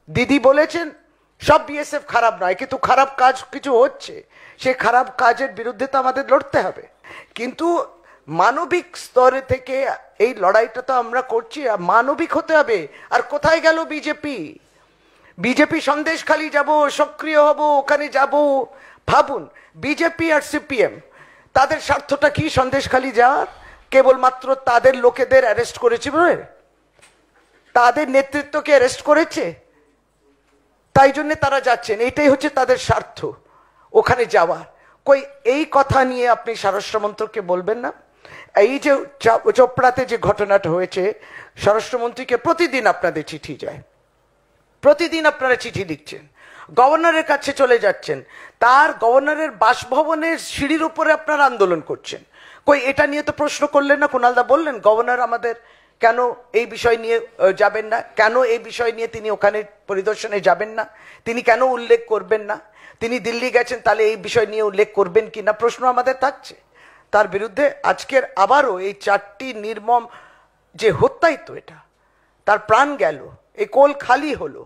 দিদি বলেছেন সব বিএসএফ খারাপ নয়, কিন্তু খারাপ কাজ কিছু হচ্ছে, সেই খারাপ কাজের বিরুদ্ধে তো আমাদের লড়তে হবে। কিন্তু মানবিক স্তরে থেকে এই লড়াইটা তো আমরা করছি, মানবিক হতে হবে। আর কোথায় গেল বিজেপি? বিজেপি সন্দেশখালি যাব, সক্রিয় হব, ওখানে যাব। ভাবুন, বিজেপি আর সিপিএম তাদের স্বার্থটা কি সন্দেশখালি যাওয়ার? কেবলমাত্র তাদের লোকেদের অ্যারেস্ট করেছে বলে, তাদের নেতৃত্বকে অ্যারেস্ট করেছে, তাই জন্য তারা যাচ্ছেন, এটাই হচ্ছে তাদের স্বার্থ ওখানে যাওয়ার। কই এই কথা নিয়ে আপনি স্বরাষ্ট্রমন্ত্রীকে বলবেন না? এই যে চোপড়াতে যে ঘটনাটা হয়েছে, স্বরাষ্ট্রমন্ত্রীকে প্রতিদিন আপনাদের চিঠি যায়, প্রতিদিন আপনারা চিঠি লিখছেন, গভর্নরের কাছে চলে যাচ্ছেন, তার গভর্নরের বাসভবনের সিঁড়ির উপরে আপনারা আন্দোলন করছেন। কই এটা নিয়ে তো প্রশ্ন করলেন না? কুণালদা বললেন গভর্নর আমাদের কেন এই বিষয় নিয়ে যাবেন না, কেন এই বিষয় নিয়ে তিনি ওখানে পরিদর্শনে যাবেন না, তিনি কেন উল্লেখ করবেন না? তিনি দিল্লি গেছেন, তাহলে এই বিষয় নিয়ে উল্লেখ করবেন কি না প্রশ্ন আমাদের থাকছে। তার বিরুদ্ধে আজকের আবারও এই 4টি নির্মম যে হত্যাই তো এটা, তার প্রাণ গেল, এই কোল খালি হলো,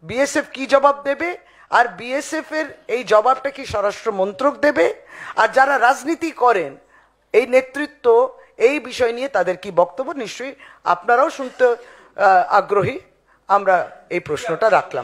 বিএসএফ কি জবাব দেবে? আর বিএসএফ এর এই জবাবটা কি স্বরাষ্ট্র মন্ত্রক দেবে? আর যারা রাজনীতি করেন এই নেতৃত্ব, এই বিষয় নিয়ে তাদের কি বক্তব্য? নিশ্চয়ই আপনারাও শুনতে আগ্রহী, আমরা এই প্রশ্নটা রাখলাম।